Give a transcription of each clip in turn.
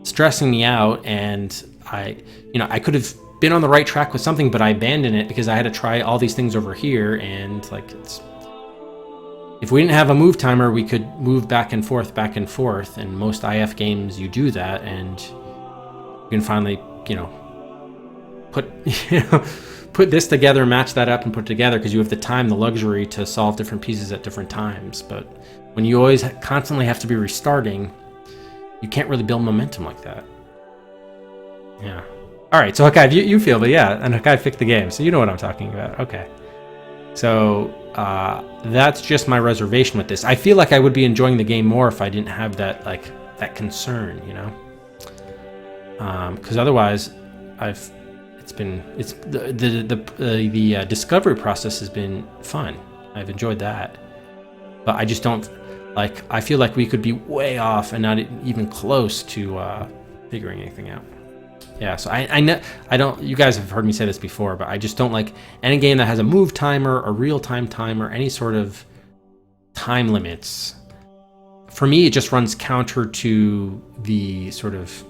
stressing me out, and I could have been on the right track with something, but I abandoned it because I had to try all these things over here, and like if we didn't have a move timer, we could move back and forth, and most IF games you do that, and you can finally, put put this together, match that up, and put it together because you have the time, the luxury to solve different pieces at different times. But when you always constantly have to be restarting, you can't really build momentum like that. Yeah. All right, so Hakai, you feel, but yeah, and Hakai picked the game, so you know what I'm talking about. Okay. So that's just my reservation with this. I feel like I would be enjoying the game more if I didn't have that concern, because otherwise, the discovery process has been fun. I've enjoyed that, but I just don't I feel like we could be way off and not even close to figuring anything out. Yeah, so I know I don't. You guys have heard me say this before, but I just don't like any game that has a move timer, a real-time timer, any sort of time limits. For me, it just runs counter to the sort of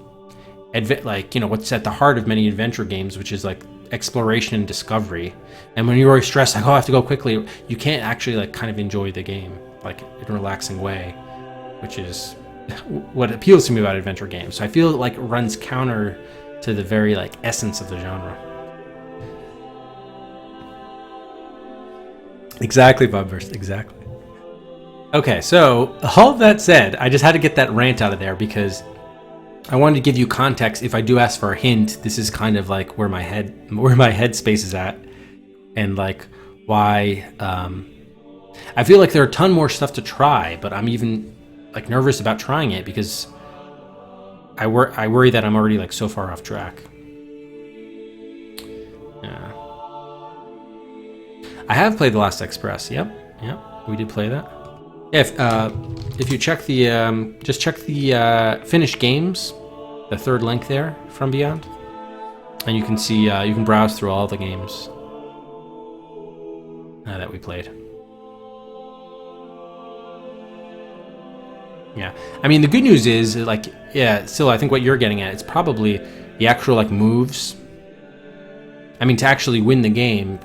what's at the heart of many adventure games, which is like exploration and discovery. And when you're always stressed, like, oh, I have to go quickly, you can't actually kind of enjoy the game in a relaxing way, which is what appeals to me about adventure games. So I feel like it runs counter to the very essence of the genre. Exactly, Bubburst, exactly. Okay, so all of that said, I just had to get that rant out of there because I wanted to give you context. If I do ask for a hint, this is kind of where my headspace is at, and why I feel like there are a ton more stuff to try, but I'm even nervous about trying it because I worry that I'm already so far off track. Yeah. I have played The Last Express. Yep, we did play that. If you check the just check the finished games, the third link there from Beyond, and you can see you can browse through all the games that we played. Yeah, I mean the good news is still I think what you're getting at, it's probably the actual moves. I mean, to actually win the game,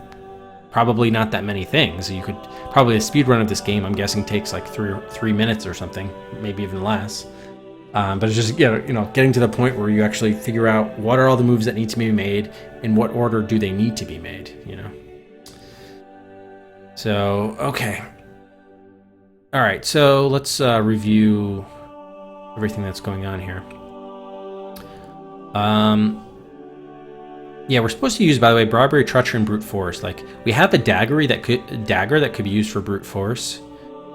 probably not that many things. You could probably a speed run of this game, I'm guessing, takes 3 minutes or something, maybe even less. But it's just getting to the point where you actually figure out what are all the moves that need to be made, in what order do they need to be made. So okay. All right, so let's review everything that's going on here. Yeah, we're supposed to use, by the way, bribery, treachery, and brute force. We have a dagger that could be used for brute force,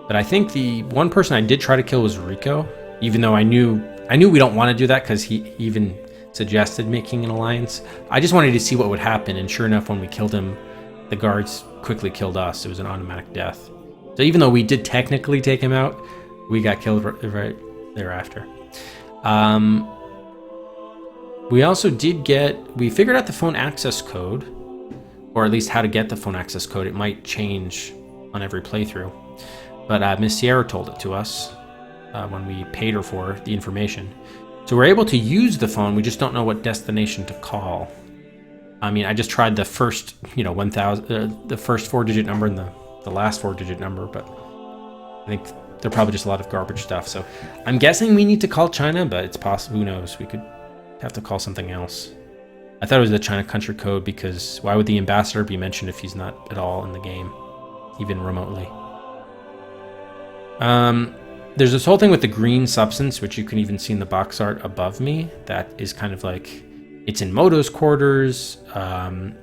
but I think the one person I did try to kill was Rico, even though I knew we don't want to do that because he even suggested making an alliance. I just wanted to see what would happen, and sure enough, when we killed him, the guards quickly killed us. It was an automatic death. So even though we did technically take him out, we got killed right thereafter. We also we figured out the phone access code, or at least how to get the phone access code. It might change on every playthrough, but Miss Sierra told it to us when we paid her for the information. So we're able to use the phone, we just don't know what destination to call. I mean, I just tried the first, 1,000, the first 4-digit number and the last 4-digit number, but I think they're probably just a lot of garbage stuff. So I'm guessing we need to call China, but it's possible, who knows? We could have to call something else. I thought it was the China country code because why would the ambassador be mentioned if he's not at all in the game, even remotely? There's this whole thing with the green substance, which you can even see in the box art above me. That is kind of it's in Moto's quarters.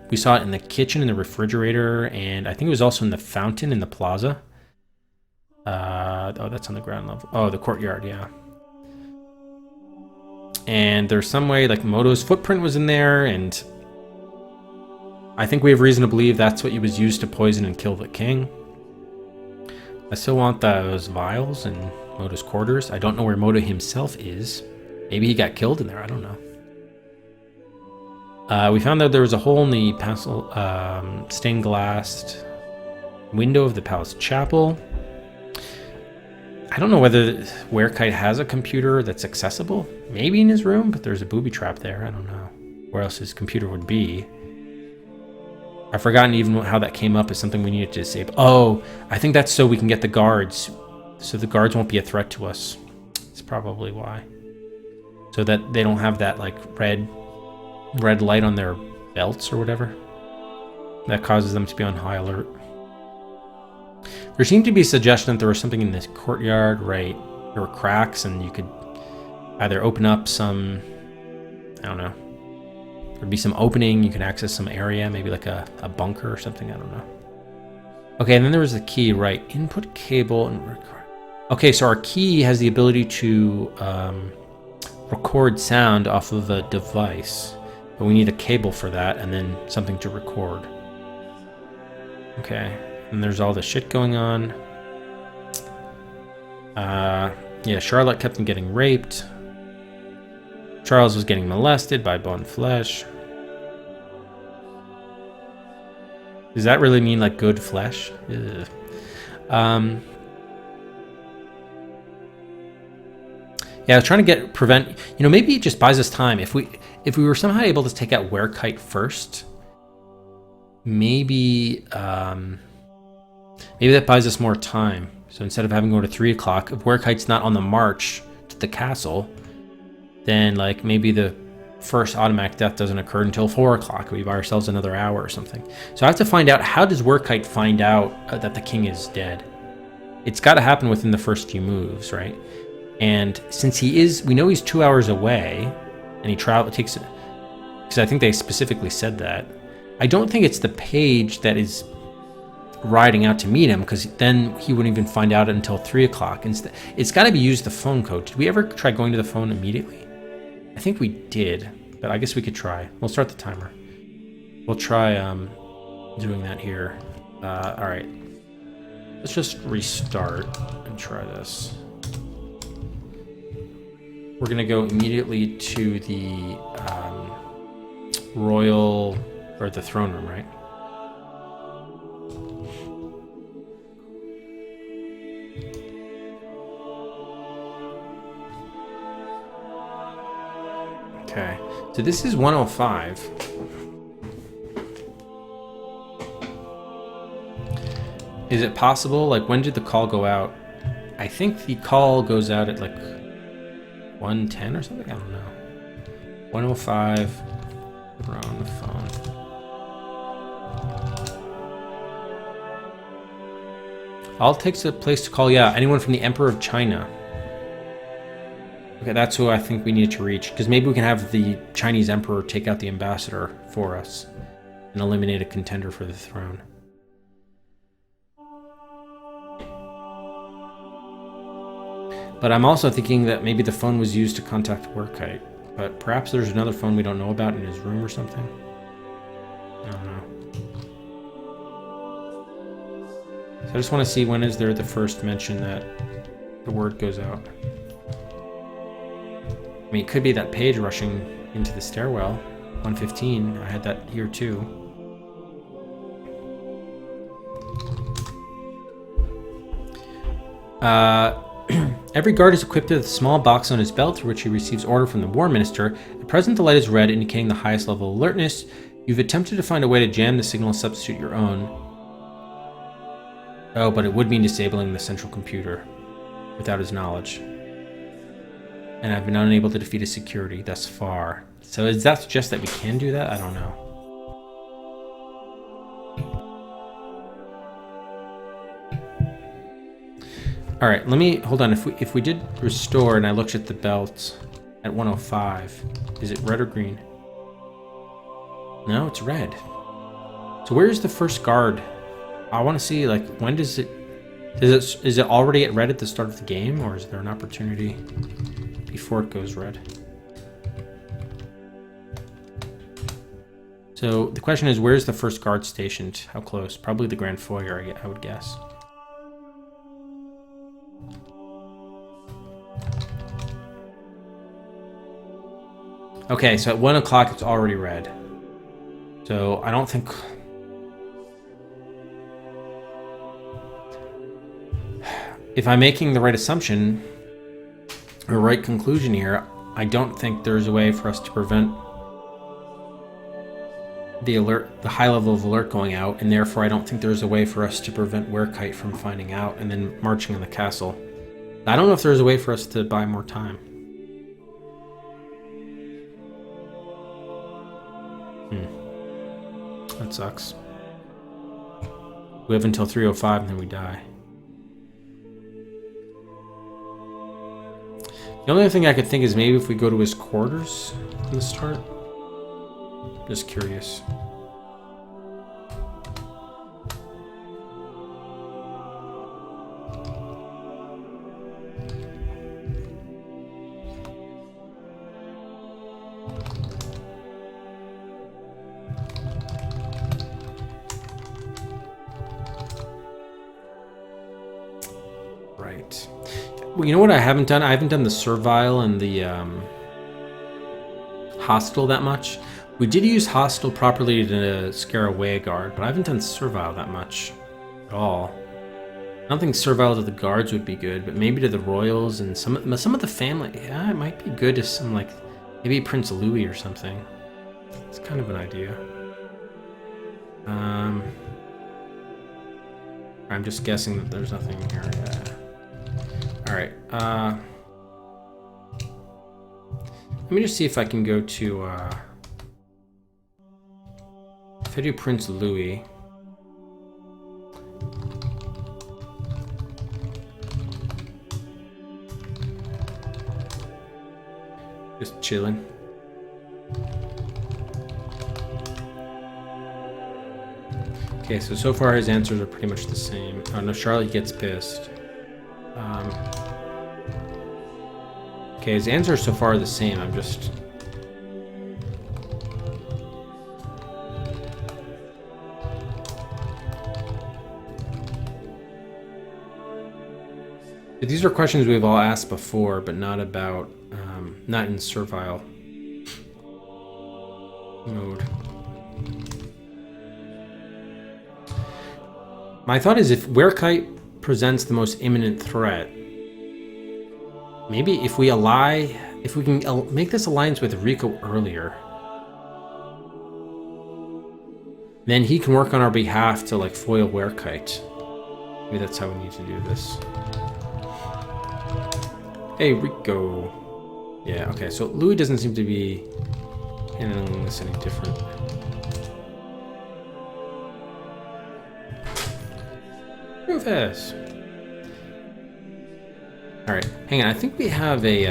We saw it in the kitchen, in the refrigerator, and I think it was also in the fountain in the plaza. Oh, that's on the ground level. Oh, the courtyard, yeah. And there's some way Moto's footprint was in there, and I think we have reason to believe that's what he was used to poison and kill the king. I still want those vials in Moto's quarters. I don't know where Moto himself is. Maybe he got killed in there, I don't know. We found that there was a hole in the stained glass window of the palace chapel. I don't know whether Werekite has a computer that's accessible. Maybe in his room, but there's a booby trap there. I don't know where else his computer would be. I've forgotten even how that came up as something we needed to disable. Oh, I think that's so we can get the guards. So the guards won't be a threat to us. That's probably why. So that they don't have that like red light on their belts or whatever. That causes them to be on high alert. There seemed to be a suggestion that there was something in this courtyard, right? There were cracks and you could either open up some, I don't know. There'd be some opening, you could access some area, maybe like a bunker or something, I don't know. Okay, and then there was the key, right? Input cable and record. Okay, so our key has the ability to record sound off of a device, but we need a cable for that and then something to record. Okay, and there's all this shit going on. Yeah, Charlotte kept on getting raped. Charles was getting molested by bone flesh. Does that really mean like good flesh? Ugh. Yeah, I was trying to prevent. You know, maybe it just buys us time if we were somehow able to take out Werekite first. Maybe maybe that buys us more time. So instead of having to go to 3 o'clock, if Werekite's not on the march to the castle, then like maybe the first automatic death doesn't occur until 4 o'clock. We buy ourselves another hour or something. So I have to find out, how does Werekite find out that the king is dead? It's got to happen within the first few moves, right? And since we know he's 2 hours away, and it takes, because I think they specifically said that. I don't think it's the page that is riding out to meet him, because then he wouldn't even find out until 3 o'clock. Instead, it's got to be use the phone code. Did we ever try going to the phone immediately? I think we did, but I guess we could try. We'll start the timer. We'll try doing that here. All right. Let's just restart and try this. We're going to go immediately to the royal, or the throne room, right? Okay, so this is 105. Is it possible, like, when did the call go out? I think the call goes out at like 1:10 or something, I don't know. 105, we're on the phone. All it takes a place to call, yeah, anyone from the Emperor of China. Okay, that's who I think we need to reach, because maybe we can have the Chinese emperor take out the ambassador for us and eliminate a contender for the throne. But I'm also thinking that maybe the phone was used to contact Werekite, but perhaps there's another phone we don't know about in his room or something. I don't know. So I just want to see, when is there the first mention that the word goes out. I mean, it could be that page rushing into the stairwell. 115. I had that here too. Every guard is equipped with a small box on his belt through which he receives order from the War Minister. At present, the light is red, indicating the highest level of alertness. You've attempted to find a way to jam the signal and substitute your own. Oh, but it would mean disabling the central computer without his knowledge. And I've been unable to defeat his security thus far. So is that just that we can do that? I don't know. All right, let me, hold on. If we did restore and I looked at the belt at 105, is it red or green? No, it's red. So where's the first guard? I want to see, like, when does it, is it already at red at the start of the game, or is there an opportunity before it goes red? So the question is, where's the first guard stationed? How close? Probably the Grand Foyer, I would guess. Okay, so at 1 o'clock it's already red. So I don't think... if I'm making the right assumption or right conclusion here, I don't think there's a way for us to prevent the high level of alert going out, and therefore I don't think there's a way for us to prevent Werekite from finding out and then marching on the castle. I don't know if there's a way for us to buy more time. That sucks. We have until 3:05 and then we die. The only other thing I could think is maybe if we go to his quarters from the start. Just curious. Right. Well, you know what I haven't done? I haven't done the servile and the hostile that much. We did use hostile properly to scare away a guard, but I haven't done servile that much at all. I don't think servile to the guards would be good, but maybe to the royals and some of the family. Yeah, it might be good to some, like, maybe Prince Louis or something. It's kind of an idea. I'm just guessing that there's nothing here. Yeah. All right. Let me just see if I can go to. If I do Prince Louis. Just chilling. Okay, so far his answers are pretty much the same. Oh no, Charlotte gets pissed. Okay, his answers so far are the same. I'm just... These are questions we've all asked before, but not about, not in servile mode. My thought is if Werekite presents the most imminent threat, maybe if we can make this alliance with Rico earlier, then he can work on our behalf to like foil Werekite. Maybe that's how we need to do this. Hey, Rico. Yeah, okay, so Louis doesn't seem to be handling this any different. Rufus! Alright, hang on, I think we have a,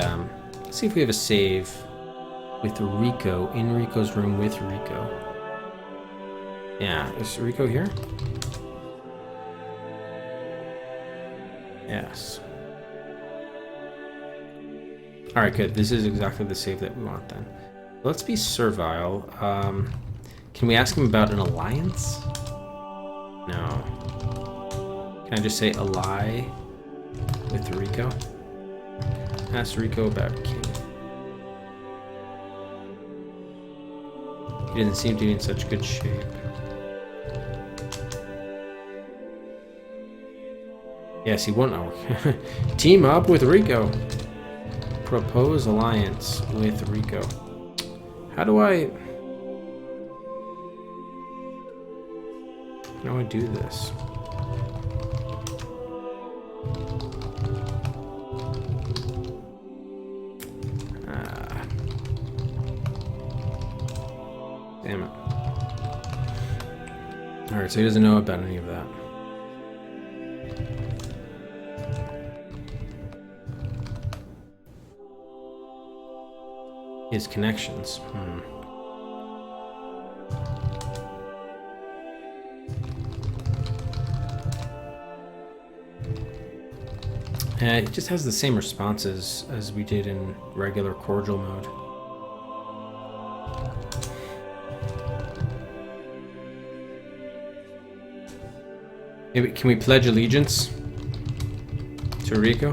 let's see if we have a save with Rico, in Rico's room with Rico. Yeah, is Rico here? Yes. Alright, good. This is exactly the save that we want then. Let's be servile. Can we ask him about an alliance? No. Can I just say ally with Rico? Ask Rico about King. He doesn't seem to be in such good shape. Yes, he won't know. Team up with Rico. Propose alliance with Rico. How do I do this? Damn it. Alright, so he doesn't know about any of that. His connections. It just has the same responses as we did in regular cordial mode. Maybe, can we pledge allegiance to Rico?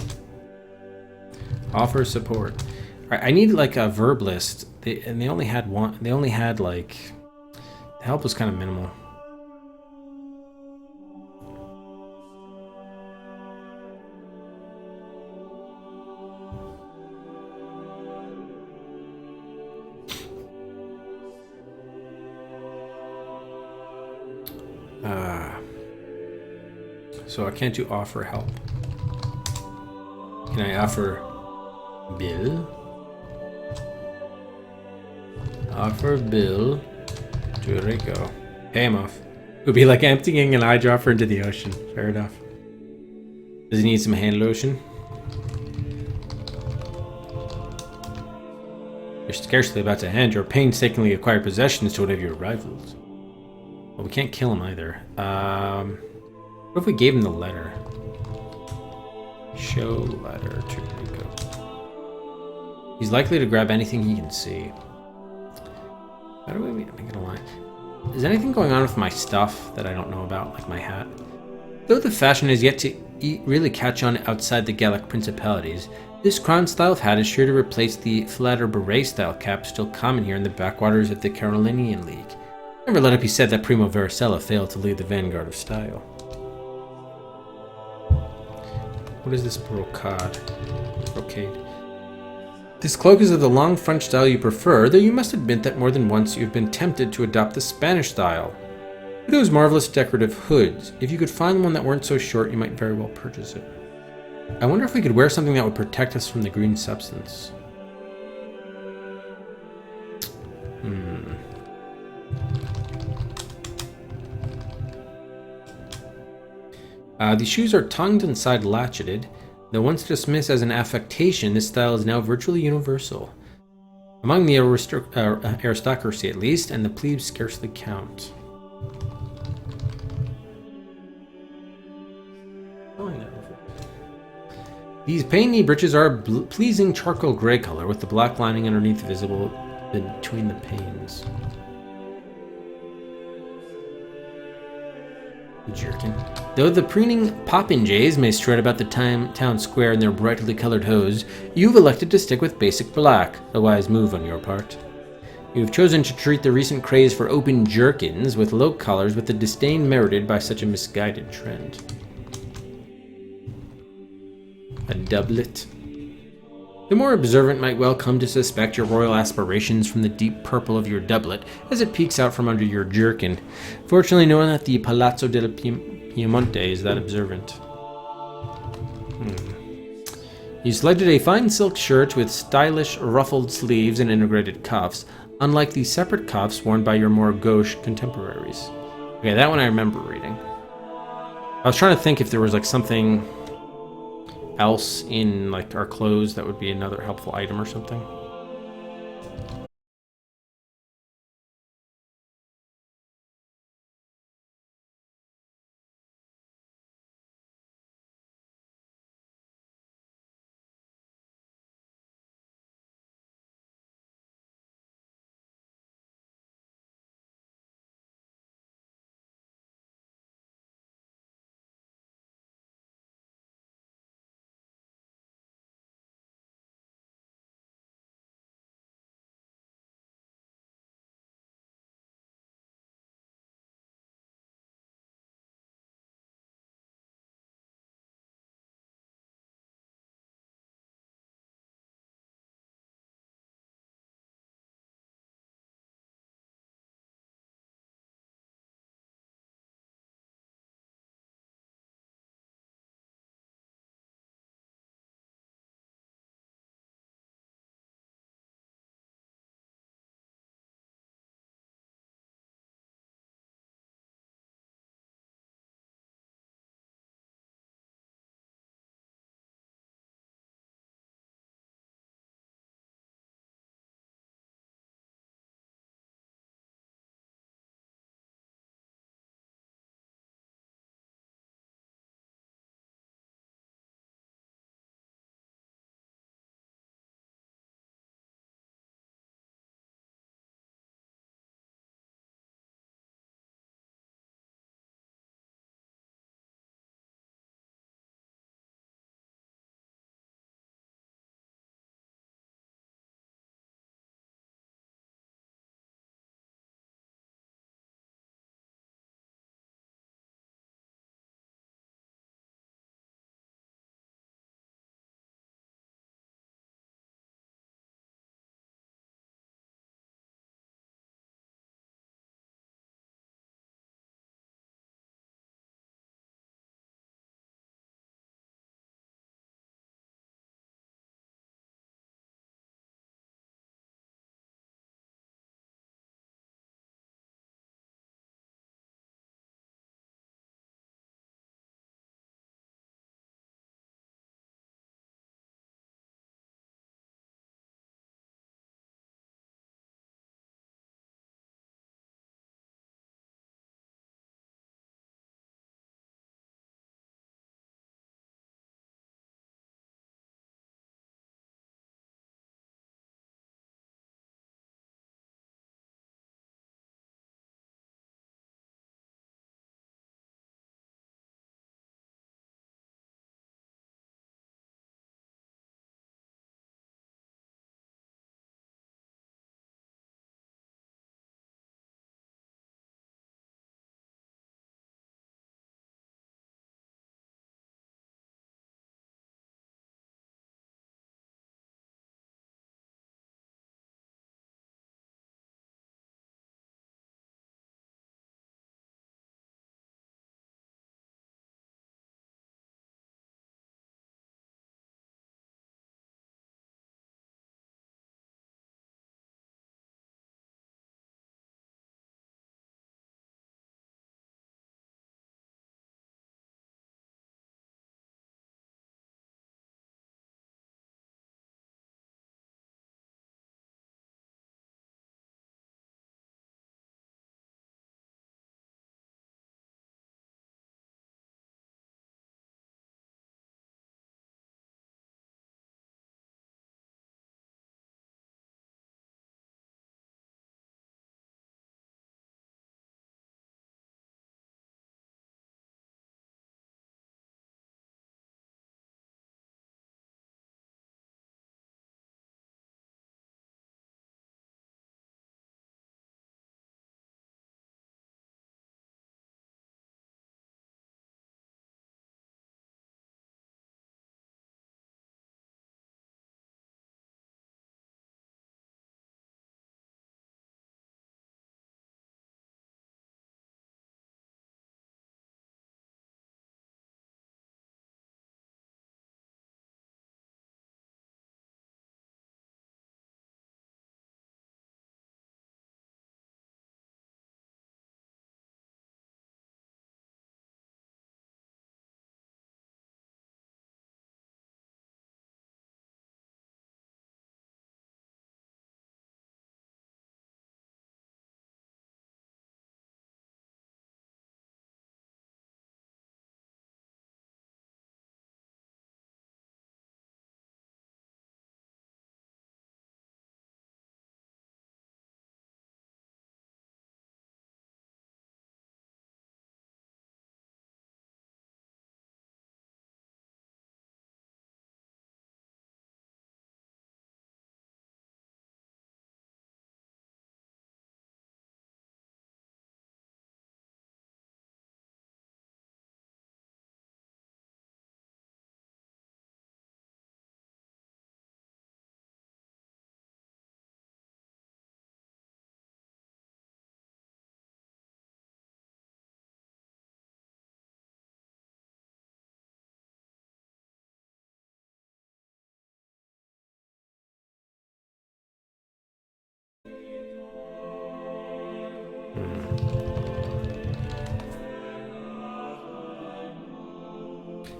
Offer support. Alright, I need like a verb list. They only had one. They only had like... The help was kind of minimal. So I can't do offer help. Can I offer bill? Offer bill to Rico. Pay him off. It would be like emptying an eye dropper into the ocean. Fair enough. Does he need some hand lotion? You're scarcely about to hand your painstakingly acquired possessions to one of your rivals. Well, we can't kill him either. What if we gave him the letter? Show letter to Rico. He's likely to grab anything he can see. How do we make it a line? Is anything going on with my stuff that I don't know about, like my hat? Though the fashion is yet to really catch on outside the Gallic principalities, this crown style of hat is sure to replace the flatter beret style cap still common here in the backwaters of the Carolinian League. Never let it be said that Primo Varicella failed to lead the vanguard of style. What is this brocade? This cloak is of the long French style you prefer, though you must admit that more than once you've been tempted to adopt the Spanish style. With those marvelous decorative hoods, if you could find one that weren't so short, you might very well purchase it. I wonder if we could wear something that would protect us from the green substance. These shoes are tongued and side-latcheted. Though once dismissed as an affectation, this style is now virtually universal. Among the aristocracy at least, and the plebes scarcely count. These pain-knee breeches are a pleasing charcoal gray color with the black lining underneath visible between the panes. Jerkin. Though the preening popinjays may strut about the town square in their brightly colored hose, you've elected to stick with basic black, a wise move on your part. You've chosen to treat the recent craze for open jerkins with low collars with the disdain merited by such a misguided trend. A doublet. The more observant might well come to suspect your royal aspirations from the deep purple of your doublet as it peeks out from under your jerkin. Fortunately, no one at the Palazzo del Piemonte is that observant. You selected a fine silk shirt with stylish ruffled sleeves and integrated cuffs, unlike the separate cuffs worn by your more gauche contemporaries. Okay, that one I remember reading. I was trying to think if there was like something else in like our clothes that would be another helpful item or something.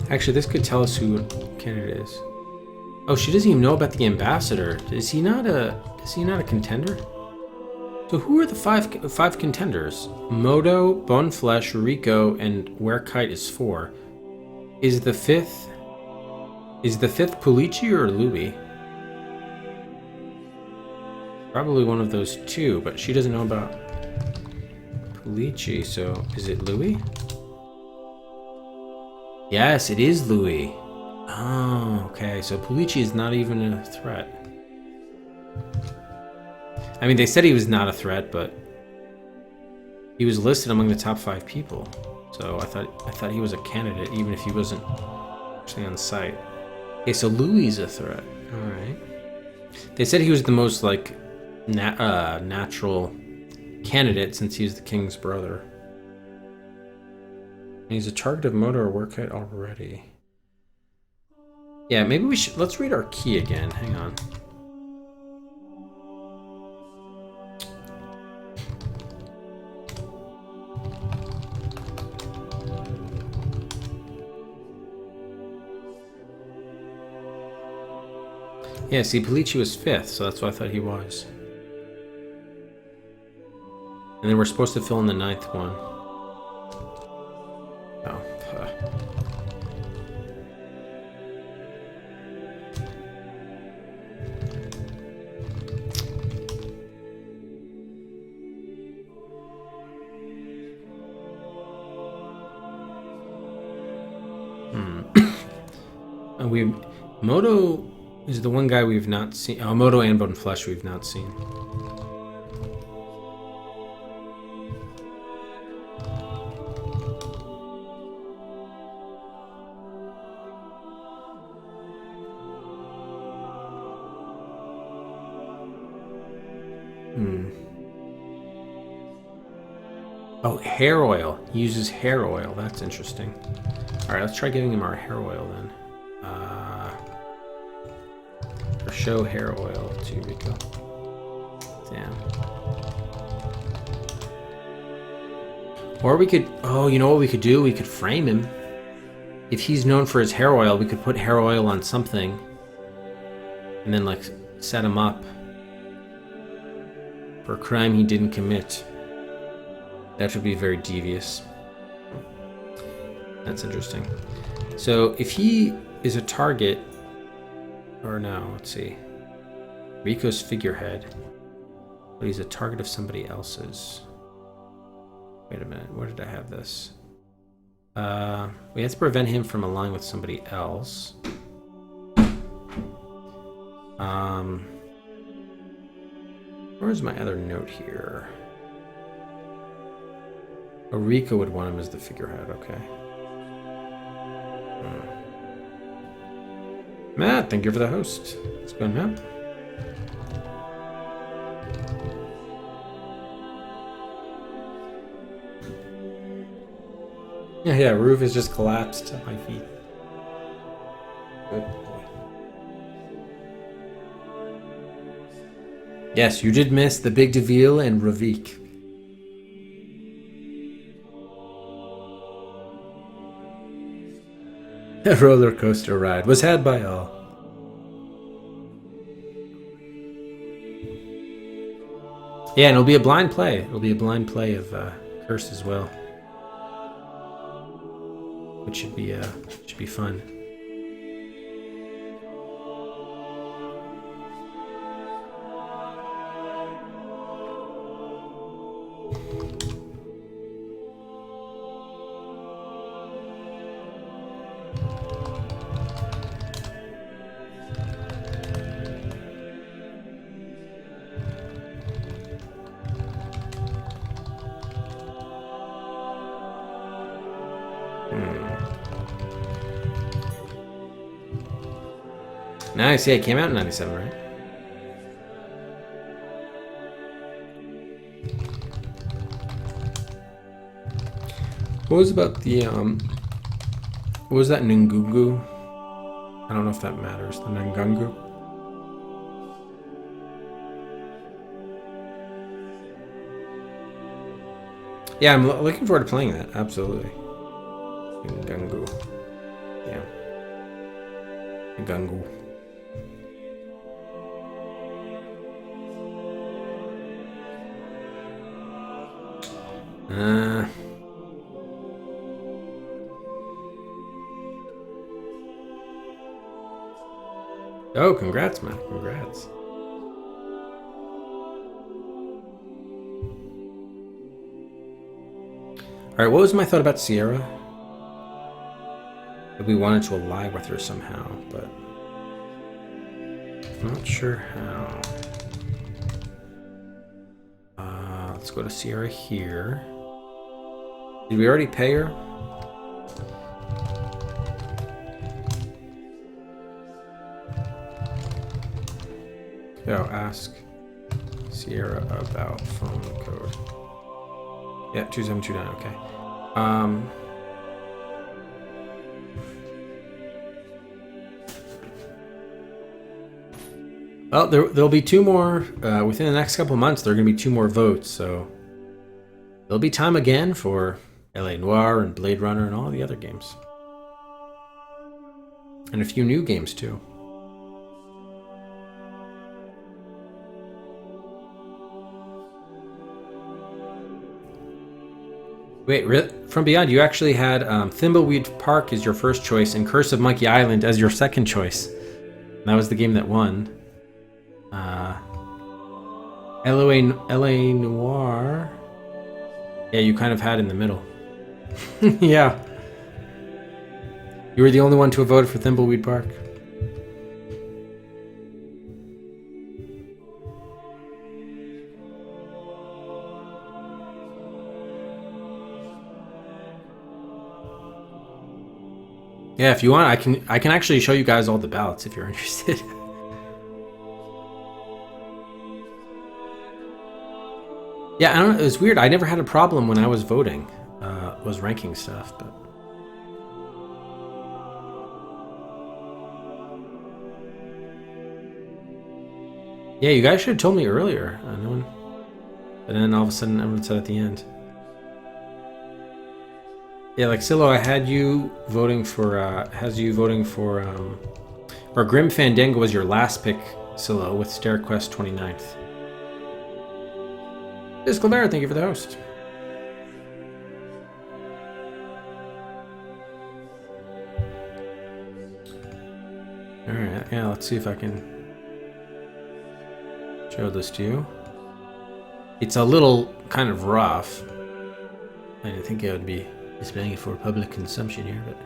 Actually, this could tell us who candidate is. Oh, she doesn't even know about the ambassador. Is he not a contender? So who are the five contenders? Moto, Boneflesh, Rico, and Where Kite is 4. Is the fifth Pulici or Louis? Probably one of those two, but she doesn't know about Pulici, so is it Louis? Yes, it is Louis. Oh, okay, so Pulici is not even a threat. I mean, they said he was not a threat, but he was listed among the top 5 people. So I thought he was a candidate, even if he wasn't actually on site. Okay, so Louis is a threat. All right. They said he was the most like natural candidate since he's the king's brother. And he's a target of Moto or Work Kite already. Yeah, maybe we should. Let's read our key again. Hang on. Yeah, see, Pulici was 5th, so that's what I thought he was. And then we're supposed to fill in the 9th one. Oh. And Moto is the one guy we've not seen. Oh, Moto and Bone Flesh we've not seen. Oh, hair oil. He uses hair oil. That's interesting. All right, let's try giving him our hair oil then. Or show hair oil to Rico. Damn. Or we could, oh, you know what we could do? We could frame him. If he's known for his hair oil, we could put hair oil on something and then like set him up for a crime he didn't commit. That would be very devious. That's interesting. So if he is a target, or no, let's see. Rico's figurehead, but he's a target of somebody else's. Wait a minute, where did I have this? We have to prevent him from aligning with somebody else. Where's my other note here? Oh, Rico would want him as the figurehead, okay. Matt, thank you for the host. It's been Matt. Yeah, roof has just collapsed at my feet. Good boy. Yes, you did miss the Big DeVille and Ravik. A roller coaster ride was had by all. Yeah, and it'll be a blind play. It'll be a blind play of Curse as well, which should be fun. Nice, yeah, it came out in 97, right? What was about the, what was that Ngungu? I don't know if that matters, the Ngungu. Yeah, I'm looking forward to playing that, absolutely. Ngungu. Damn. Gungu. Oh, congrats, man. Congrats. Alright, what was my thought about Sierra? That we wanted to ally with her somehow, but I'm not sure how. Let's go to Sierra here. Did we already pay her? Go ask Sierra about phone code. Yeah, 2729, okay. Well, there'll be two more, within the next couple months, there are going to be two more votes, so there'll be time again for LA Noire and Blade Runner and all the other games. And a few new games, too. Wait, From Beyond, you actually had Thimbleweed Park as your first choice and Curse of Monkey Island as your second choice. And that was the game that won. LA Noire. Yeah, you kind of had in the middle. Yeah. You were the only one to have voted for Thimbleweed Park. Yeah, if you want, I can actually show you guys all the ballots if you're interested. Yeah, I don't know. It was weird. I never had a problem when I was voting, was ranking stuff, but. Yeah, you guys should have told me earlier. No one. But then all of a sudden, everyone said at the end. Yeah, like Silo, I had you voting for. Or Grim Fandango was your last pick, Silo, with StairQuest 29th. Liz Colbert, thank you for the host. Alright, yeah, let's see if I can show this to you. It's a little kind of rough. I didn't think I would be displaying it for public consumption here, but...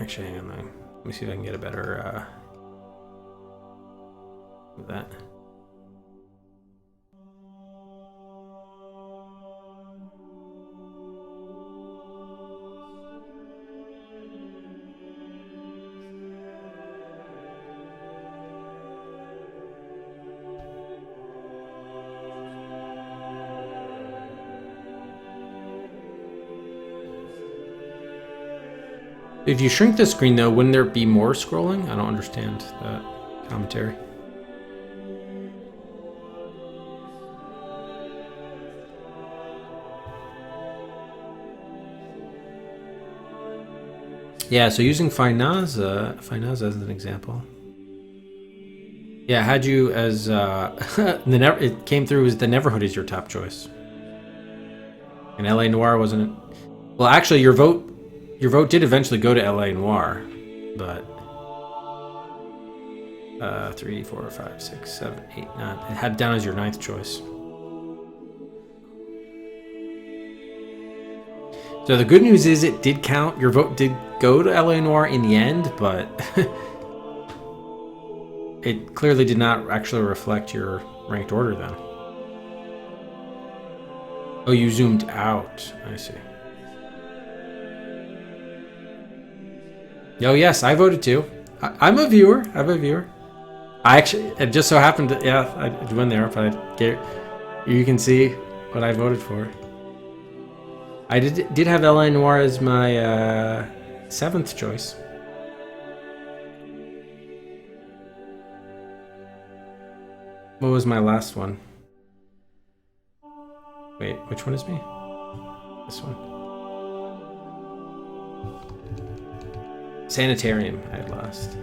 Actually, hang on, let me see if I can get a better, with that. If you shrink the screen, though, wouldn't there be more scrolling? I don't understand that commentary. Yeah, so using Finaza as an example. Yeah, I had you as it came through as the Neverhood is your top choice, and LA Noire wasn't. Well, actually, your vote did eventually go to LA Noire, but 3, 4, 5, 6, 7, 8, 9. It had down as your 9th choice. So the good news is it did count. Your vote did go to LA Noire in the end, but it clearly did not actually reflect your ranked order then. Oh, you zoomed out. I see. Oh yes, I voted too. I'm a viewer. I actually, it just so happened to, yeah, I went there, but you can see what I voted for. I did have LA Noire as my 7th choice. What was my last one? Wait, which one is me? This one. Sanitarium I had last.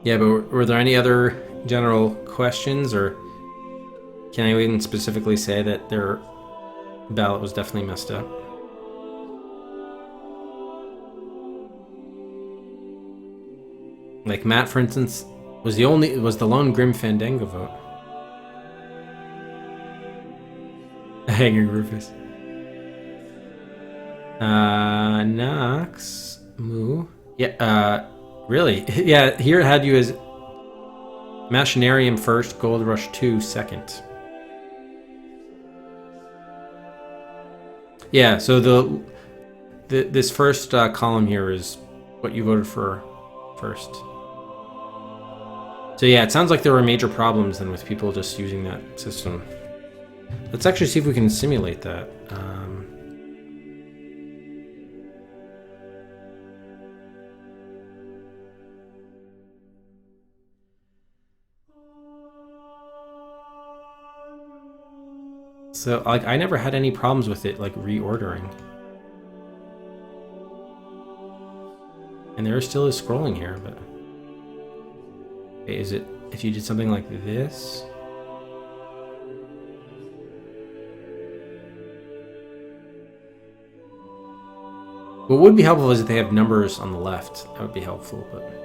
Yeah, but were there any other general questions, or can anyone specifically say that their ballot was definitely messed up? Like Matt, for instance, was the lone Grim Fandango vote. Hanging Rufus. Nox Moo. Yeah. Really? Yeah. Here it had you as Machinarium first, Gold Rush 2 second. Yeah. So this first column here is what you voted for first. So yeah, it sounds like there were major problems then with people just using that system. Let's actually see if we can simulate that. So like I never had any problems with it like reordering. And there still is scrolling here, but okay, is it if you did something like this? What would be helpful is if they have numbers on the left. That would be helpful, but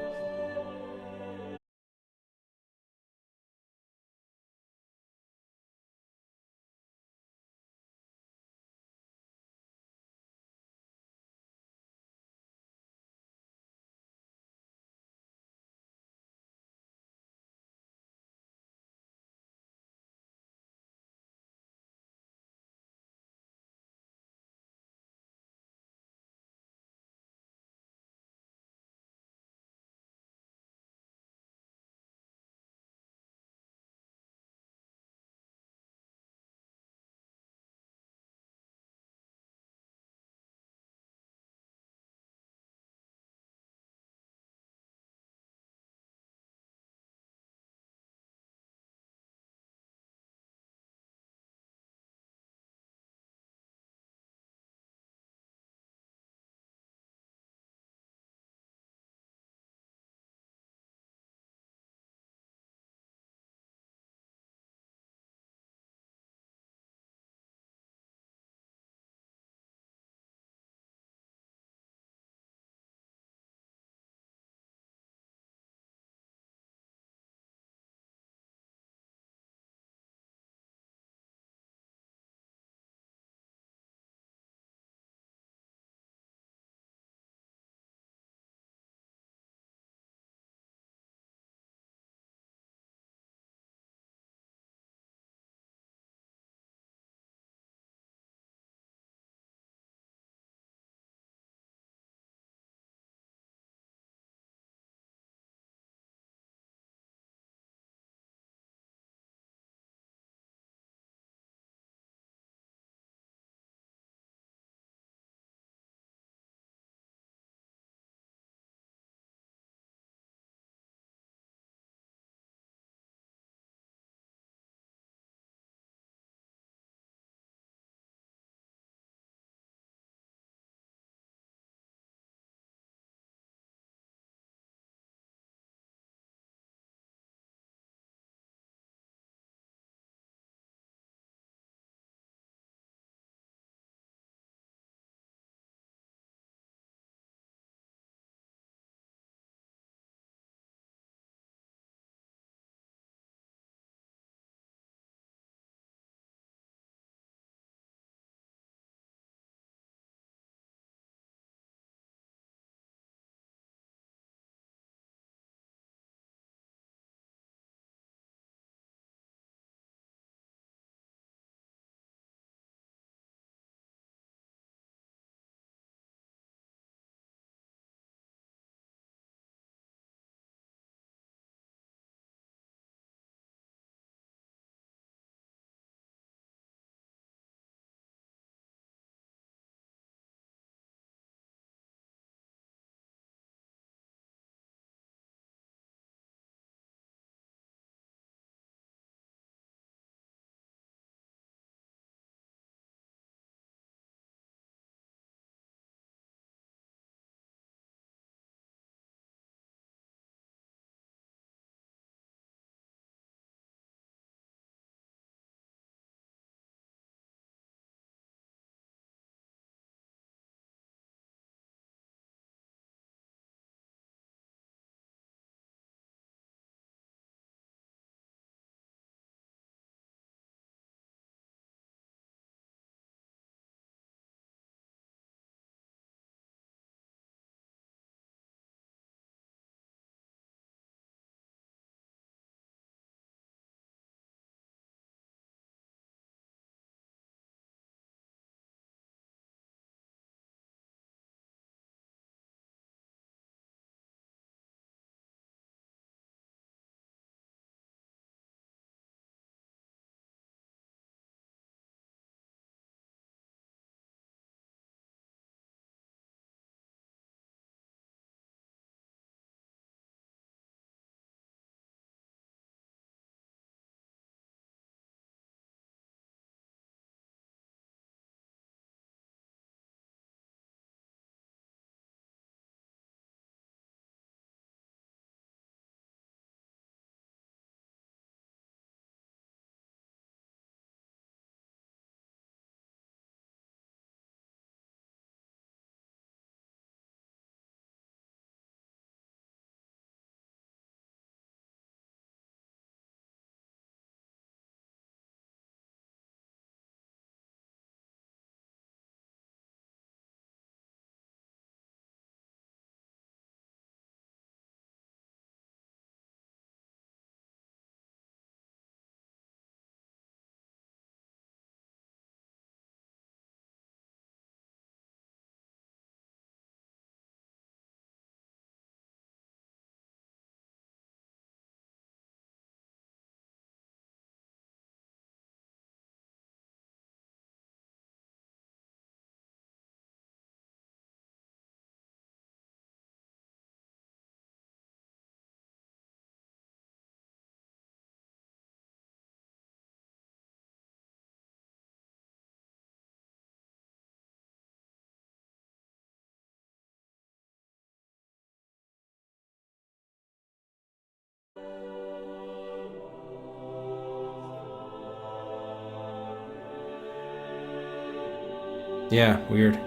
Yeah, weird.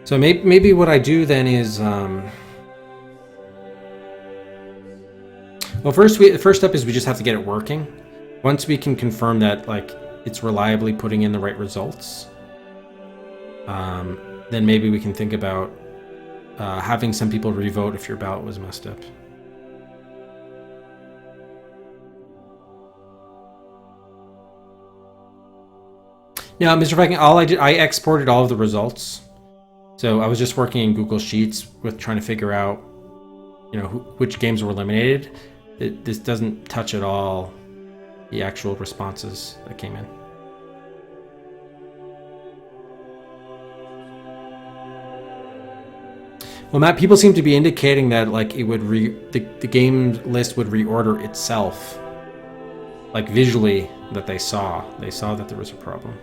So maybe what I do then is, well, the first step is we just have to get it working. Once we can confirm that like it's reliably putting in the right results, then maybe we can think about having some people revote if your ballot was messed up. Now, Mr. Viking, I exported all of the results. So I was just working in Google Sheets with trying to figure out, which games were eliminated. This doesn't touch at all the actual responses that came in. Well, Matt, people seem to be indicating that like it would the game list would reorder itself, like visually, that they saw that there was a problem.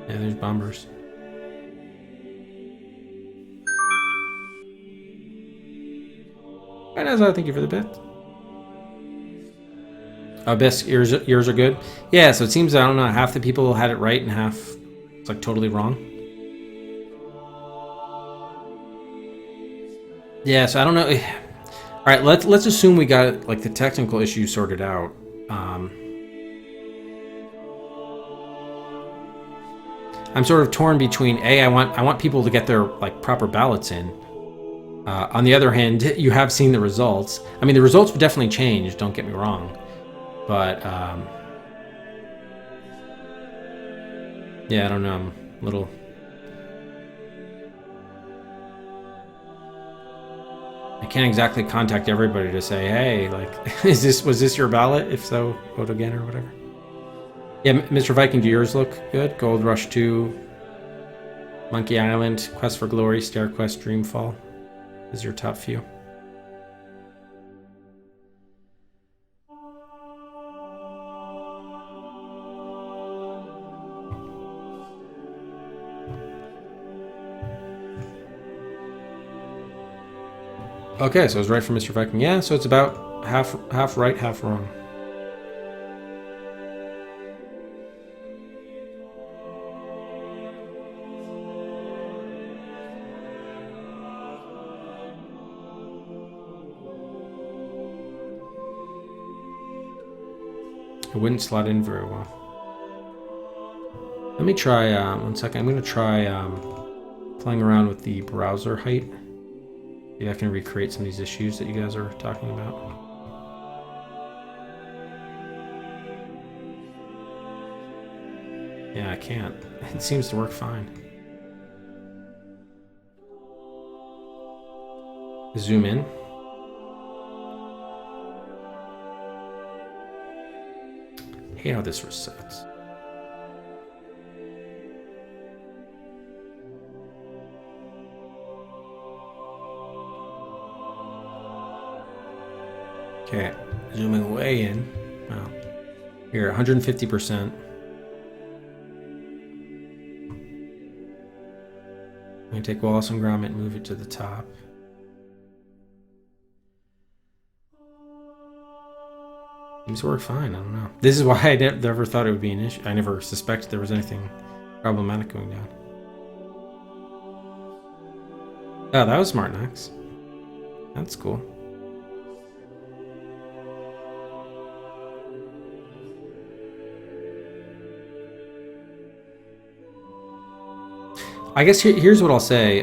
Yeah, there's bombers. Right, Azza, thank you for the bit. Best yours are good. Yeah, so it seems, I don't know, half the people had it right and half it's like totally wrong. Yeah, so I don't know. All right, let's assume we got like the technical issue sorted out. I'm sort of torn between I want people to get their like proper ballots in. On the other hand, you have seen the results. I mean, the results would definitely change. Don't get me wrong, but yeah, I don't know. I'm a little. I can't exactly contact everybody to say, hey, like, was this your ballot? If so, vote again or whatever. Yeah, Mr. Viking, do yours look good? Gold Rush 2, Monkey Island, Quest for Glory, Stair Quest, Dreamfall is your top few. Okay, so I was right for Mr. Viking. Yeah, so it's about half right, half wrong. It wouldn't slot in very well. Let me try, one second. I'm going to try playing around with the browser height. Maybe I can recreate some of these issues that you guys are talking about. Yeah, I can't. It seems to work fine. Zoom in. I hate how this resets. Okay, zooming way in. Wow. Here, 150%. I'm gonna take Wallace and Gromit and move it to the top. Seems to work fine. I don't know. This is why I never thought it would be an issue. I never suspected there was anything problematic going down. Oh, that was smart, Max. That's cool. I guess here's what I'll say.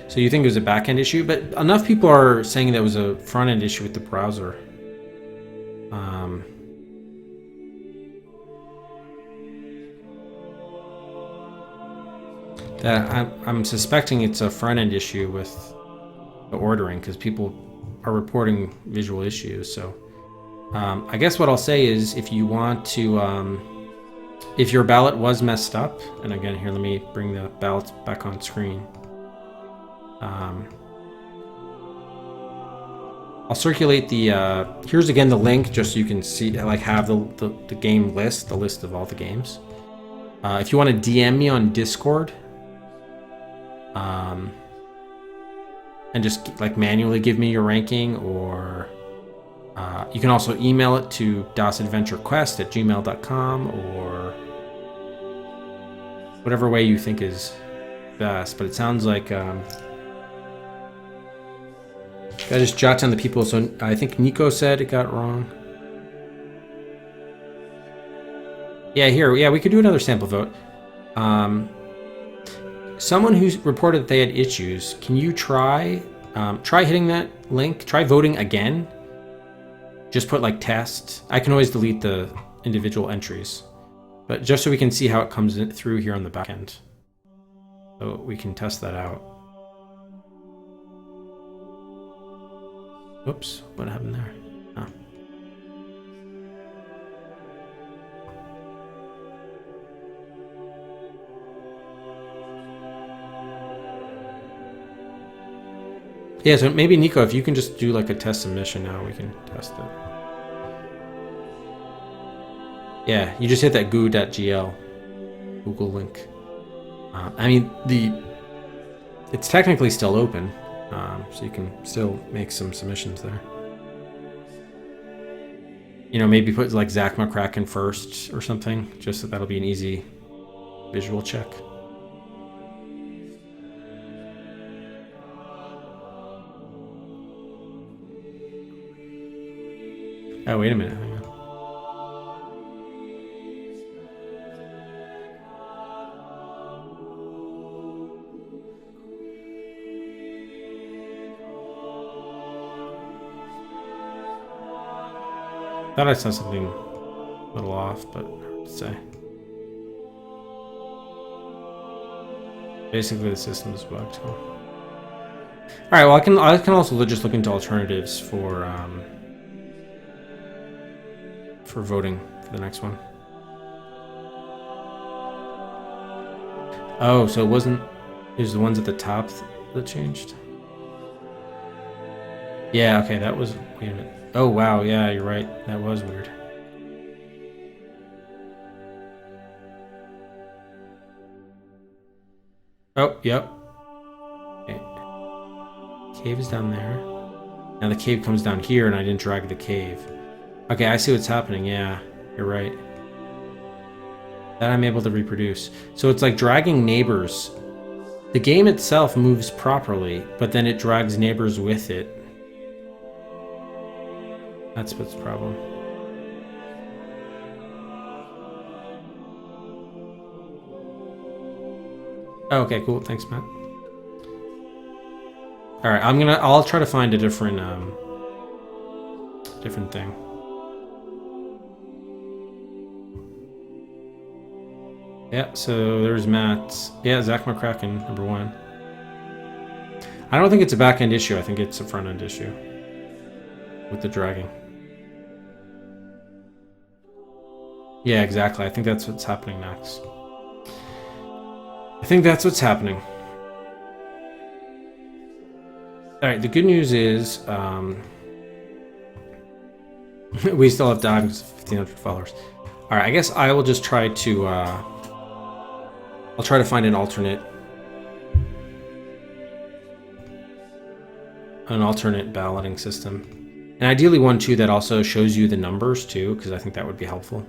So you think it was a back-end issue, but enough people are saying that it was a front-end issue with the browser. That I'm suspecting it's a front-end issue with the ordering because people are reporting visual issues. So I guess what I'll say is if you want to, if your ballot was messed up, and again here, let me bring the ballots back on screen. I'll circulate the, here's again the link, just so you can see, like, have the game list, the list of all the games. If you want to DM me on Discord, and just, like, manually give me your ranking, or you can also email it to dasadventurequest@gmail.com, or whatever way you think is best. But it sounds like... I just jot down the people. So I think Nico said it got wrong. Yeah, here. Yeah, we could do another sample vote. Someone who reported that they had issues, can you try hitting that link? Try voting again. Just put, like, test. I can always delete the individual entries, but just so we can see how it comes in through here on the back end. So we can test that out. Oops, what happened there? Oh. Yeah, so maybe Nico, if you can just do, like, a test submission now, we can test it. Yeah, you just hit that goo.gl Google link. I mean, it's technically still open. So you can still make some submissions there. You know, maybe put, like, Zach McCracken first or something, just so that'll be an easy visual check. Oh, wait a minute. Hang on. Thought I saw something a little off, but hard to say. Basically, the system is bugged. Huh? All right. Well, I can also just look into alternatives for voting for the next one. Oh, so it wasn't. It was the ones at the top that changed. Yeah. Okay. That was. Wait a minute. Oh, wow, yeah, you're right. That was weird. Oh, yep. Okay. Cave is down there. Now the cave comes down here, and I didn't drag the cave. Okay, I see what's happening. Yeah, you're right. That I'm able to reproduce. So it's like dragging neighbors. The game itself moves properly, but then it drags neighbors with it. That's what's the problem. Oh, okay, cool. Thanks, Matt. All right, I'll try to find a different thing. Yeah, so there's Matt. Yeah, Zach McCracken, number 1. I don't think it's a back-end issue. I think it's a front-end issue with the dragging. Yeah, exactly. I think that's what's happening next. I think that's what's happening. All right, the good news is we still have time because of 1,500 followers. All right, I guess I will just try to I'll try to find an alternate balloting system. And ideally one too that also shows you the numbers too, because I think that would be helpful.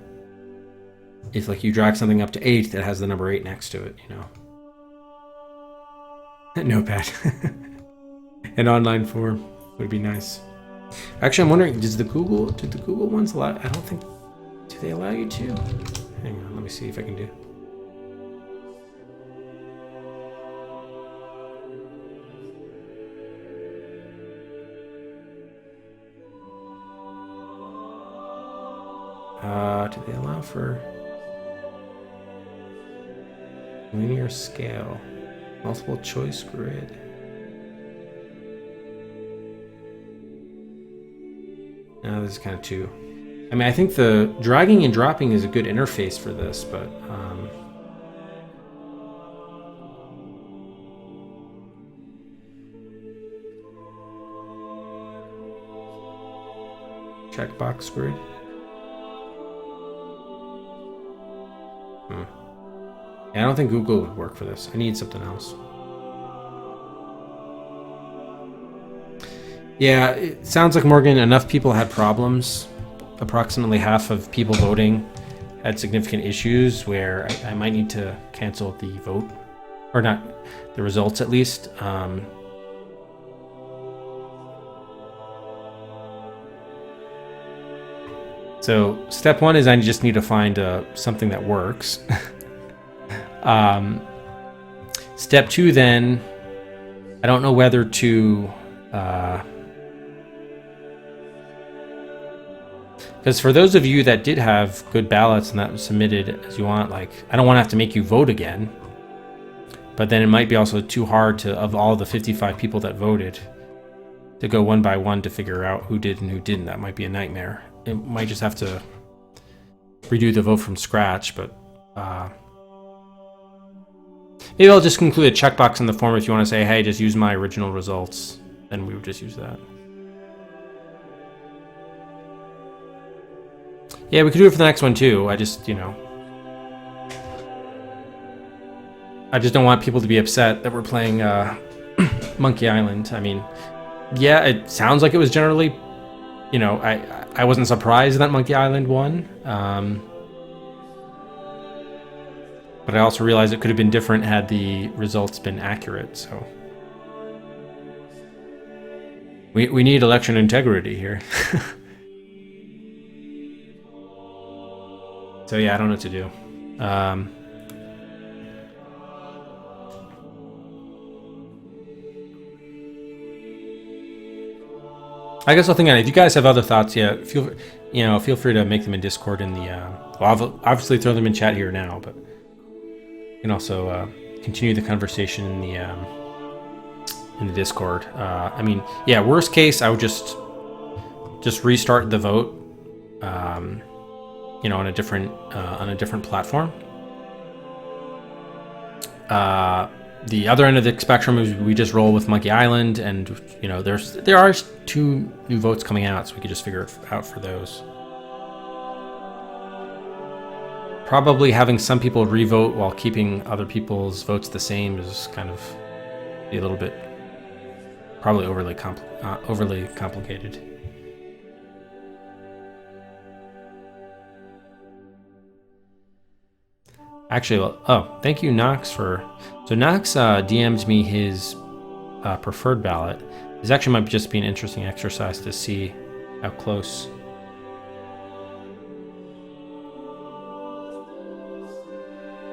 If, like, you drag something up to 8 that has the number 8 next to it, you know. Notepad. An online form would be nice. Actually, I'm wondering, did the Google ones allow? I don't think. Do they allow you to? Hang on, let me see if I can do. Do they allow for linear scale, multiple choice grid? No, this is kind of too. I mean, I think the dragging and dropping is a good interface for this, but checkbox grid. Yeah, I don't think Google would work for this. I need something else. Yeah, it sounds like, Morgan, enough people had problems. Approximately half of people voting had significant issues where I might need to cancel the vote. Or not, the results at least. So step one is I just need to find something that works. Step two, then, I don't know whether to... Because for those of you that did have good ballots and that was submitted as you want, like, I don't want to have to make you vote again. But then it might be also too hard to, of all the 55 people that voted, to go one by one to figure out who did and who didn't. That might be a nightmare. It might just have to redo the vote from scratch, but maybe I'll just include a checkbox in the form if you want to say, hey, just use my original results. Then we would just use that. Yeah, we could do it for the next one too. I just, I just don't want people to be upset that we're playing Monkey Island. I mean, yeah, it sounds like it was generally, I wasn't surprised that Monkey Island won. But I also realized it could have been different had the results been accurate, so. We need election integrity here. So yeah, I don't know what to do. I guess I'll think on it. If you guys have other thoughts, yeah, feel free to make them in Discord in the. Well, obviously throw them in chat here now, but you can also continue the conversation in the Discord. I mean, yeah, worst case, I would just restart the vote. On a different platform. The other end of the spectrum is we just roll with Monkey Island, and there are 2 new votes coming out, so we could just figure it out for those. Probably having some people revote while keeping other people's votes the same is kind of a little bit probably overly complicated. Actually, thank you, Knox, so Knox DM'd me his preferred ballot. This actually might just be an interesting exercise to see how close.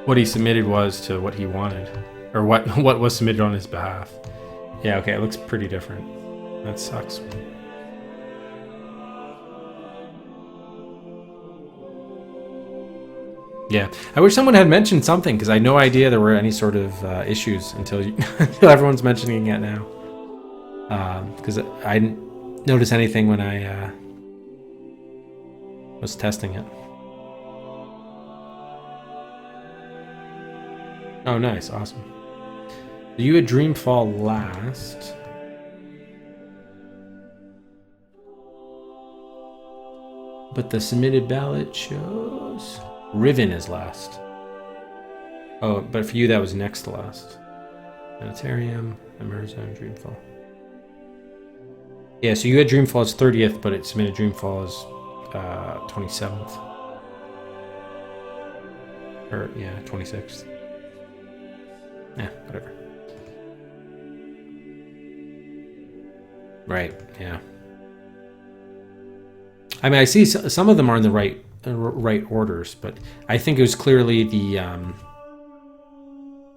What he submitted was to what he wanted, or what was submitted on his behalf. Yeah, okay, it looks pretty different. That sucks. Yeah, I wish someone had mentioned something, because I had no idea there were any sort of issues until everyone's mentioning it now. Because I didn't notice anything when I was testing it. Oh, nice, awesome. You had Dreamfall last. But the submitted ballot shows Riven is last. Oh, but for you that was next to last. Planetarium, Emerzone, Dreamfall. Yeah, so you had Dreamfall as 30th, but it submitted Dreamfall as 27th. Or, yeah, 26th. Yeah, whatever. Right, yeah. I mean, I see some of them are in the right orders, but I think it was clearly the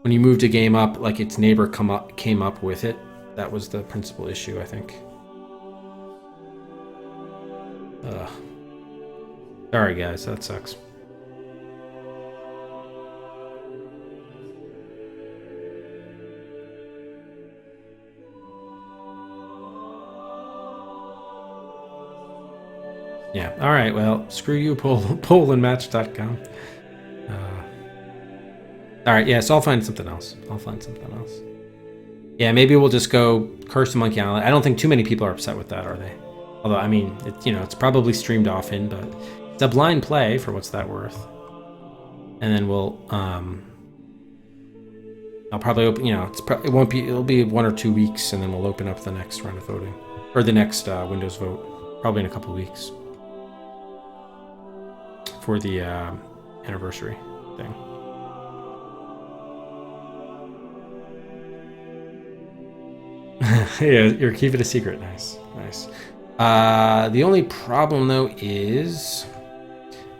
when you moved a game up, like its neighbor came up with it. That was the principal issue, I think. Sorry, guys, that sucks. Yeah, all right, well, screw you, pollandmatch.com. All right, yeah, so I'll find something else. Yeah, maybe we'll just go Curse of Monkey Island. I don't think too many people are upset with that, are they? Although, I mean, it's probably streamed often, but it's a blind play for what's that worth. And then I'll probably open, it'll be 1 or 2 weeks, and then we'll open up the next round of voting. Or the next Windows vote, probably in a couple of weeks. For the anniversary thing. Yeah, you're keeping it a secret. Nice, nice. The only problem though is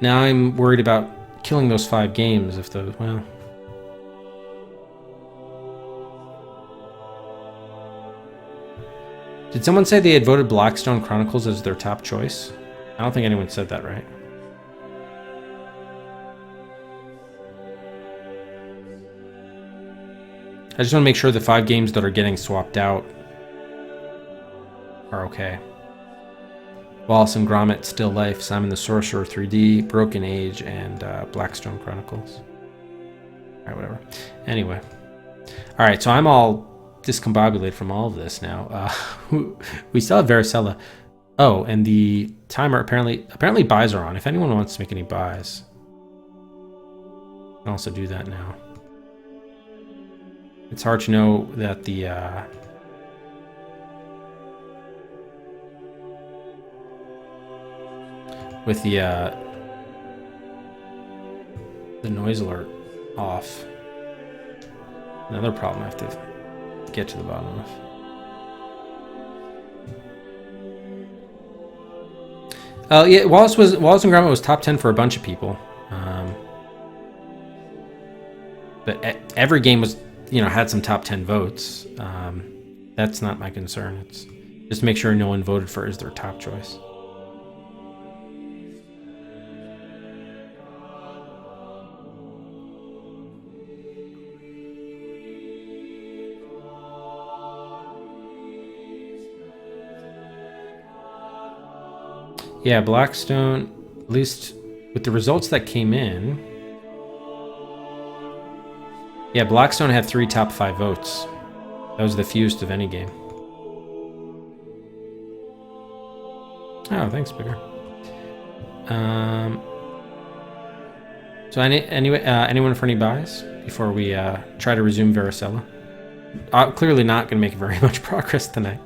now I'm worried about killing those 5 games if those well. Did someone say they had voted Blackstone Chronicles as their top choice? I don't think anyone said that, right? I just want to make sure the 5 games that are getting swapped out are okay. Wallace and Gromit, Still Life, Simon the Sorcerer 3D, Broken Age, and Blackstone Chronicles. Alright, whatever. Anyway. Alright, so I'm all discombobulated from all of this now. We still have Varicella. Oh, and the timer apparently buys are on. If anyone wants to make any buys, I can also do that now. It's hard to know that the with the noise alert off. Another problem I have to get to the bottom of. Yeah, Wallace and Gromit was top 10 for a bunch of people, but every game was had some top 10 votes. That's not my concern. It's just make sure no one voted for it as their top choice. Yeah, Blackstone, at least with the results that came in. Yeah, Blackstone had 3 top 5 votes. That was the fewest of any game. Oh, thanks, Bigger. So anyone for any buys before we try to resume Varicella? Clearly not going to make very much progress tonight,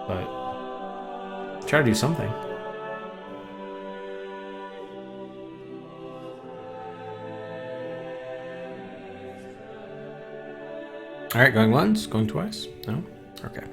but try to do something. All right, going once, going twice. No? Okay.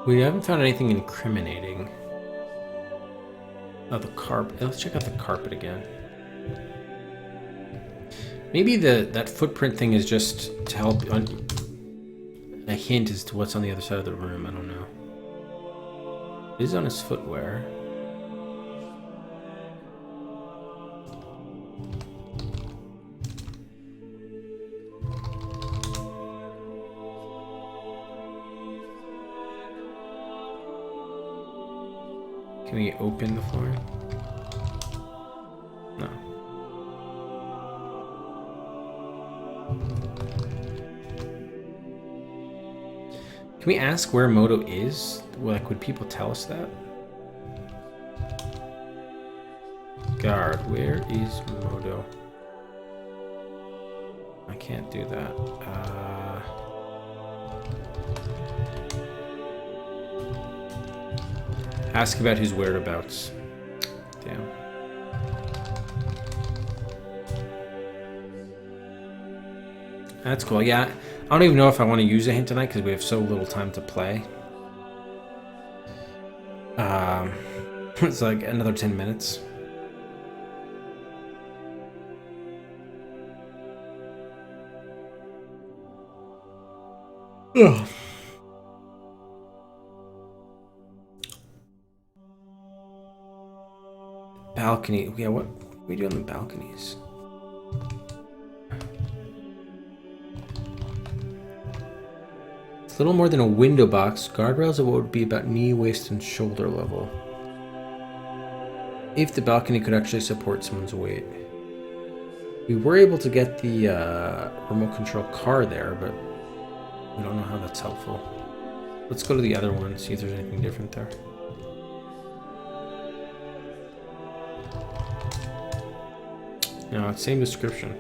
We haven't found anything incriminating. Oh, the carpet. Let's check out the carpet again. Maybe that footprint thing is just to help a hint as to what's on the other side of the room. I don't know. It is on his footwear. Can we open the flooring? No. Can we ask where Moto is? Like, would people tell us that? Guard, where is Moto? I can't do that. Ask about his whereabouts. Damn. That's cool. Yeah, I don't even know if I want to use a hint tonight because we have so little time to play. It's like another 10 minutes. Ugh. Balcony. Yeah, what we do on the balconies? It's a little more than a window box. Guardrails of what would be about knee, waist, and shoulder level. If the balcony could actually support someone's weight. We were able to get the remote control car there, but we don't know how that's helpful. Let's go to the other one and see if there's anything different there. No, it's same description.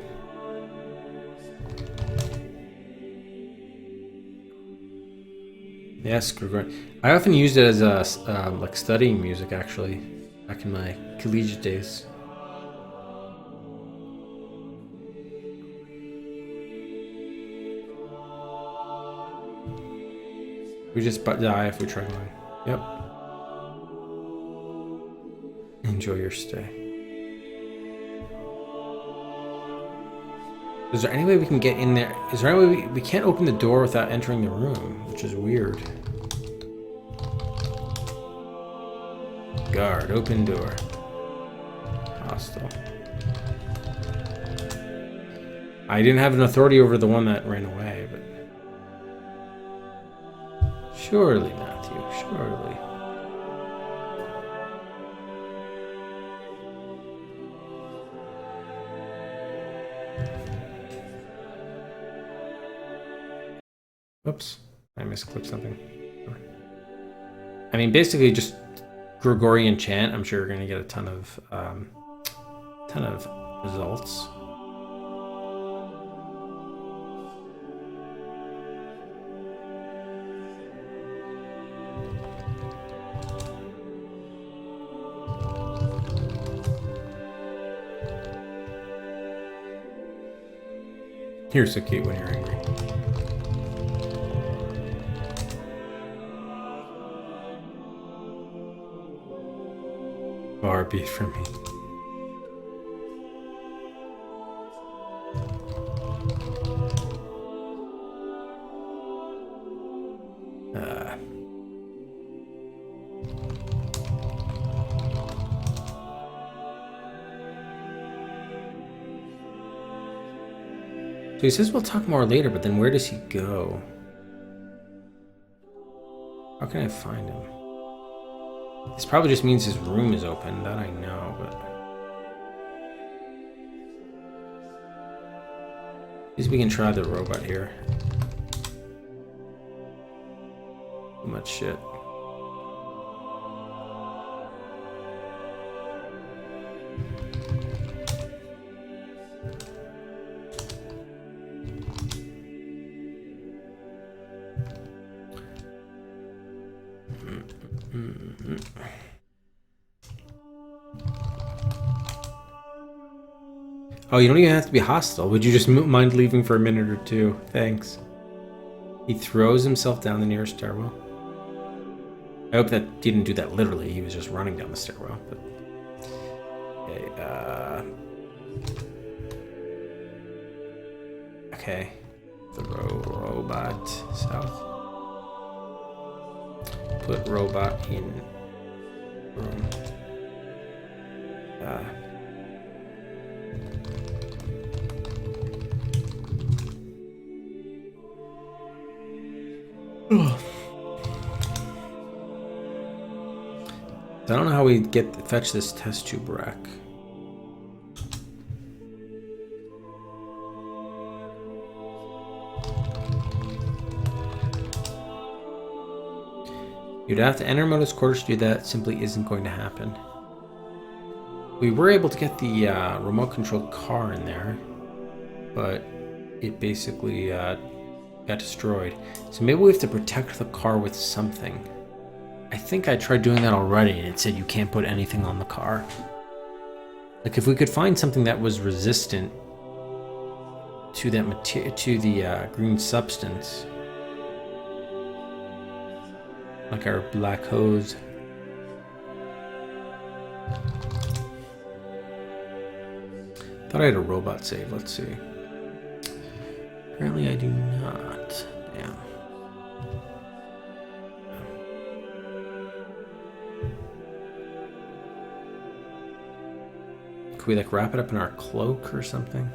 Yes, Gregor. I often used it as a like studying music, actually, back in my collegiate days. We just die if we try going. Yep. Enjoy your stay. Is there any way we can get in there? Is there any way we can't open the door without entering the room, which is weird. Guard, open door. Hostile. I didn't have an authority over the one that ran away, but... Surely, Matthew, surely. Whoops, I misclicked something. I mean, basically just Gregorian chant. I'm sure you're going to get a ton of results. You're so cute when you're angry. Far be it from me. So he says we'll talk more later, but then where does he go? How can I find him? This probably just means his room is open, that I know, but... At least we can try the robot here. Too much shit. Oh, you don't even have to be hostile. Would you just mind leaving for a minute or two? Thanks. He throws himself down the nearest stairwell. I hope that didn't do that literally. He was just running down the stairwell. But okay. Throw robot south. Put robot in room. I don't know how we fetch this test tube rack. You'd have to enter Moto's quarters to do that. Simply isn't going to happen. We were able to get the remote controlled car in there, but it basically got destroyed. So maybe we have to protect the car with something. I think I tried doing that already, and it said you can't put anything on the car. Like if we could find something that was resistant to that to the green substance, like our black hose. Thought I had a robot save. Let's see. Apparently I do not. Damn. Could we like wrap it up in our cloak or something?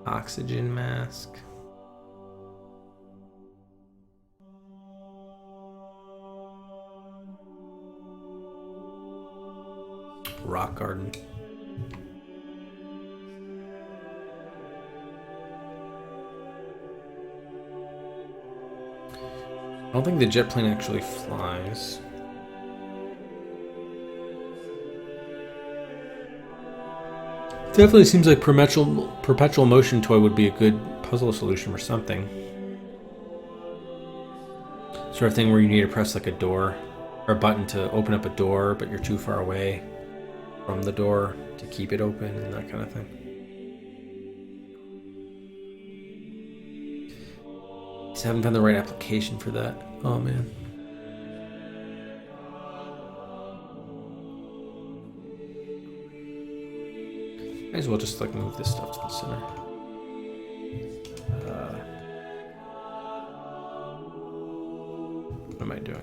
Oxygen mask. Rock garden. I don't think the jet plane actually flies. Definitely seems like perpetual motion toy would be a good puzzle solution for something. Sort of thing where you need to press like a door or a button to open up a door, but you're too far away from the door to keep it open and that kind of thing. Just haven't found the right application for that. Oh man. Might as well just like move this stuff to the center. What am I doing?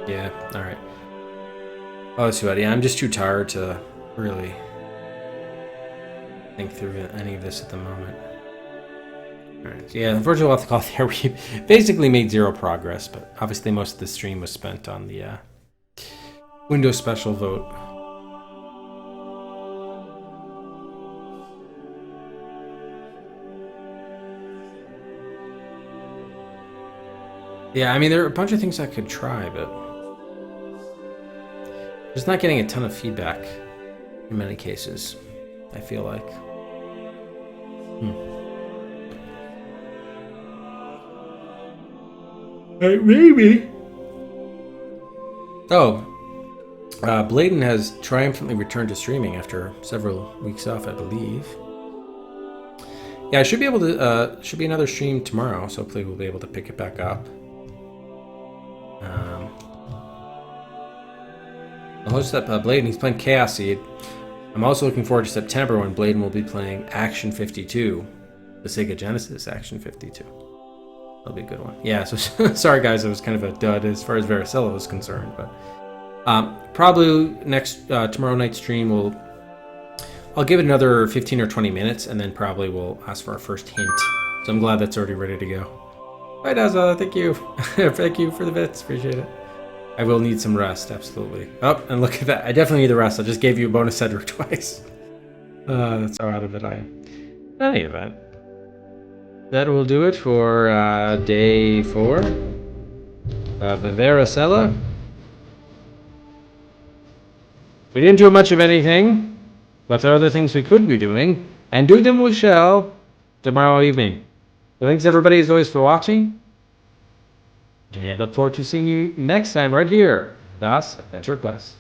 Yeah, alright. Oh, that's too bad. Yeah, I'm just too tired to really think through any of this at the moment. Alright, so yeah, unfortunately we'll have to call it there. We basically made zero progress, but obviously most of the stream was spent on the Windows special vote. Yeah, I mean, there are a bunch of things I could try, but just not getting a ton of feedback in many cases, I feel like. Maybe. Oh, Bladen has triumphantly returned to streaming after several weeks off, I believe. Yeah, I should be able to, should be another stream tomorrow, so hopefully we'll be able to pick it back up. I'll host up Bladen. He's playing Chaos Seed. I'm also looking forward to September when Bladen will be playing Action 52, the Sega Genesis Action 52. That'll be a good one. Yeah, so sorry guys, it was kind of a dud as far as Varicella was concerned, but probably next tomorrow night stream I'll give it another 15 or 20 minutes, and then probably we'll ask for our first hint. So I'm glad that's already ready to go. Bye, Daza. Thank you. Thank you for the bits. Appreciate it. I will need some rest, absolutely. Oh, and look at that. I definitely need the rest. I just gave you a bonus Cedric twice. That's how out of it I am. In any event, that will do it for day 4 of Varicella. We didn't do much of anything, but there are other things we could be doing, and do them we shall tomorrow evening. So thanks everybody as always for watching. And look forward to seeing you next time right here. Das Adventure Quest.